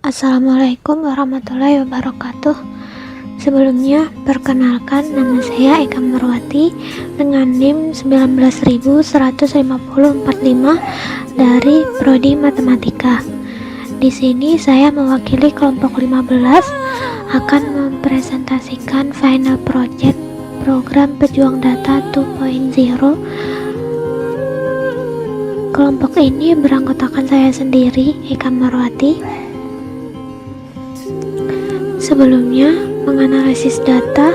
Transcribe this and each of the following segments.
Assalamualaikum warahmatullahi wabarakatuh. Sebelumnya, perkenalkan nama saya Eka Marwati dengan NIM 19.15045 dari Prodi Matematika. Di sini saya mewakili kelompok 15 akan mempresentasikan final project program Pejuang Data 2.0. Kelompok ini beranggotakan saya sendiri, Eka Marwati. Sebelumnya, menganalisis data,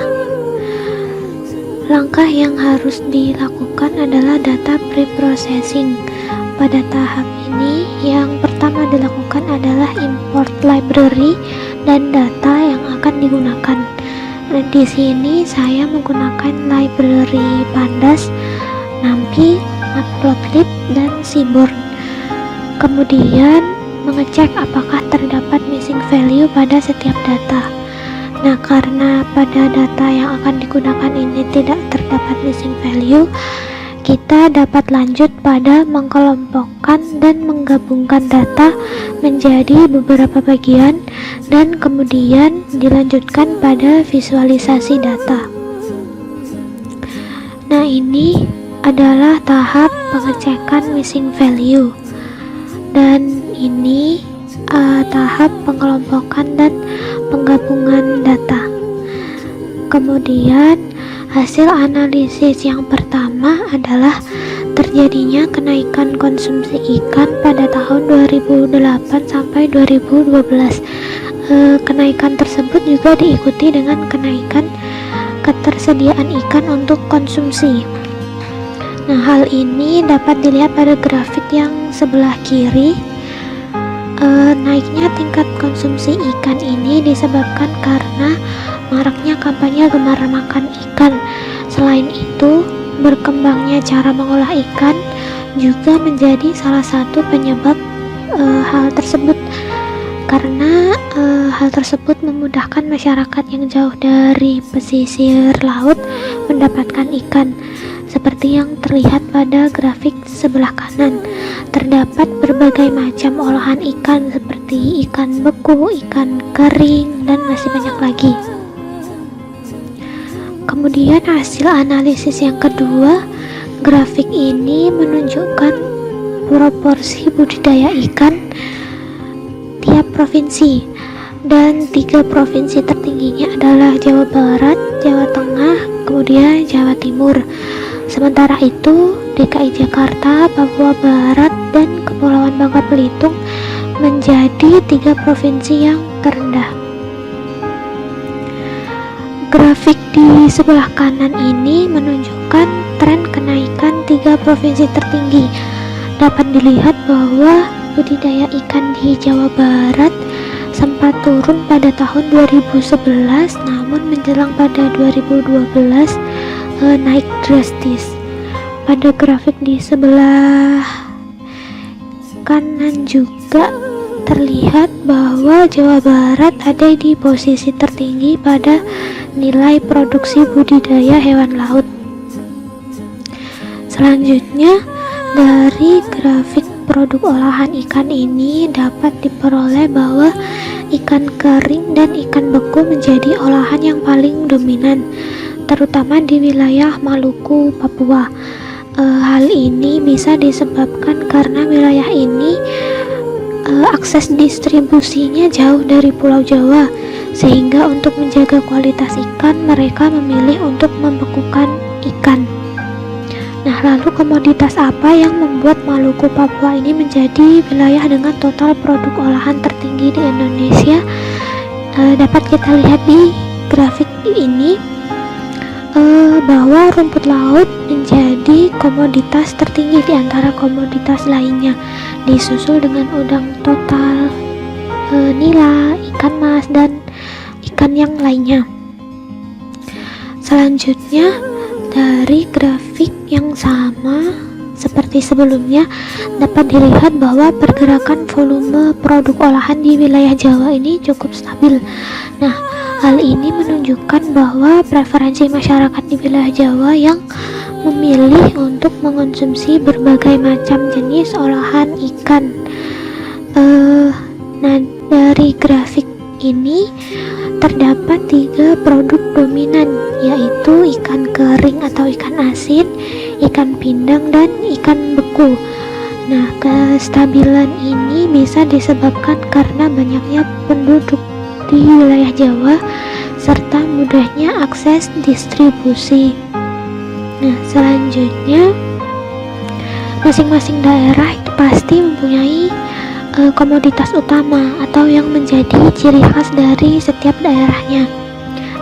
langkah yang harus dilakukan adalah data pre-processing. Pada tahap ini, yang pertama dilakukan adalah import library dan data yang akan digunakan. Di sini saya menggunakan library Pandas, NumPy, Matplotlib, dan Seaborn. Kemudian mengecek apakah terdapat missing value pada setiap data. Nah, karena pada data yang akan digunakan ini tidak terdapat missing value, kita dapat lanjut pada mengkelompokkan dan menggabungkan data menjadi beberapa bagian dan kemudian dilanjutkan pada visualisasi data. Nah, ini adalah tahap pengecekan missing value, dan ini tahap pengelompokan dan penggabungan data. Kemudian hasil analisis yang pertama adalah terjadinya kenaikan konsumsi ikan pada tahun 2008 sampai 2012. Kenaikan tersebut juga diikuti dengan kenaikan ketersediaan ikan untuk konsumsi. Nah, hal ini dapat dilihat pada grafik yang sebelah kiri. Naiknya tingkat konsumsi ikan ini disebabkan karena maraknya kampanye gemar makan ikan. Selain itu, berkembangnya cara mengolah ikan juga menjadi salah satu penyebab hal tersebut, karena hal tersebut memudahkan masyarakat yang jauh dari pesisir laut mendapatkan ikan. Seperti yang terlihat pada grafik sebelah kanan, terdapat berbagai macam olahan ikan seperti ikan beku, ikan kering, dan masih banyak lagi. Kemudian hasil analisis yang kedua, grafik ini menunjukkan proporsi budidaya ikan tiap provinsi, dan 3 provinsi tertingginya adalah Jawa Barat, Jawa Tengah, kemudian Jawa Timur. Sementara itu, DKI Jakarta, Papua Barat, dan Kepulauan Bangka Belitung menjadi 3 provinsi yang terendah. Grafik di sebelah kanan ini menunjukkan tren kenaikan 3 provinsi tertinggi. Dapat dilihat bahwa budidaya ikan di Jawa Barat sempat turun pada tahun 2011, namun menjelang pada 2012 naik drastis. Pada grafik di sebelah kanan juga terlihat bahwa Jawa Barat ada di posisi tertinggi pada nilai produksi budidaya hewan laut. Selanjutnya, dari grafik produk olahan ikan ini dapat diperoleh bahwa ikan kering dan ikan beku menjadi olahan yang paling dominan, terutama di wilayah Maluku, Papua. Hal ini bisa disebabkan karena wilayah ini akses distribusinya jauh dari Pulau Jawa, sehingga untuk menjaga kualitas ikan mereka memilih untuk membekukan ikan. Nah, lalu komoditas apa yang membuat Maluku, Papua ini menjadi wilayah dengan total produk olahan tertinggi di Indonesia? Dapat kita lihat di grafik ini bahwa rumput laut menjadi komoditas tertinggi di antara komoditas lainnya, disusul dengan udang total, nila, ikan mas, dan ikan yang lainnya. Selanjutnya, dari grafik yang sama seperti sebelumnya dapat dilihat bahwa pergerakan volume produk olahan di wilayah Jawa ini cukup stabil. Nah, hal ini menunjukkan bahwa preferensi masyarakat di wilayah Jawa yang memilih untuk mengonsumsi berbagai macam jenis olahan ikan. Nah, dari dari grafik ini terdapat 3 produk dominan, yaitu ikan kering atau ikan asin, ikan pindang, dan ikan beku. Nah, kestabilan ini bisa disebabkan karena banyaknya penduduk di wilayah Jawa serta mudahnya akses distribusi. Nah, selanjutnya masing-masing daerah itu pasti mempunyai komoditas utama atau yang menjadi ciri khas dari setiap daerahnya.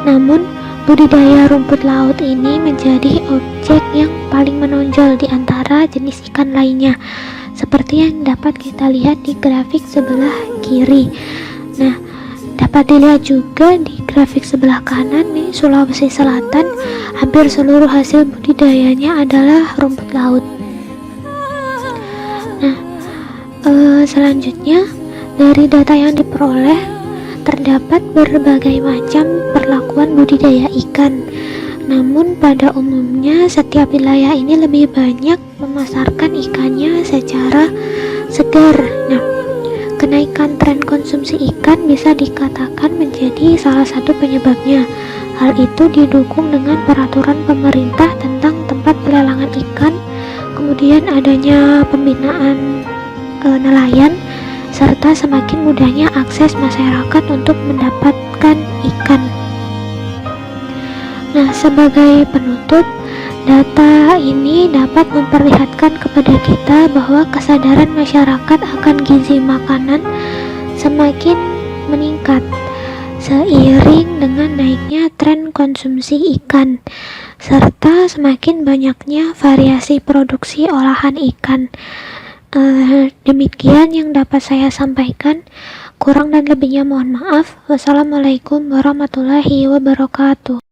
Namun, budidaya rumput laut ini menjadi objek yang paling menonjol di antara jenis ikan lainnya, seperti yang dapat kita lihat di grafik sebelah kiri. Nah, dapat dilihat juga di grafik sebelah kanan nih, Sulawesi Selatan hampir seluruh hasil budidayanya adalah rumput laut. Selanjutnya, dari data yang diperoleh terdapat berbagai macam perlakuan budidaya ikan. Namun pada umumnya setiap wilayah ini lebih banyak memasarkan ikannya secara segar. Nah, kenaikan tren konsumsi ikan bisa dikatakan menjadi salah satu penyebabnya. Hal itu didukung dengan peraturan pemerintah tentang tempat pelelangan ikan, kemudian adanya pembinaan nelayan, serta semakin mudahnya akses masyarakat untuk mendapatkan ikan. Nah, sebagai penutup, data ini dapat memperlihatkan kepada kita bahwa kesadaran masyarakat akan gizi makanan semakin meningkat seiring dengan naiknya tren konsumsi ikan, serta semakin banyaknya variasi produksi olahan ikan. Demikian yang dapat saya sampaikan. Kurang dan lebihnya mohon maaf. Wassalamualaikum warahmatullahi wabarakatuh.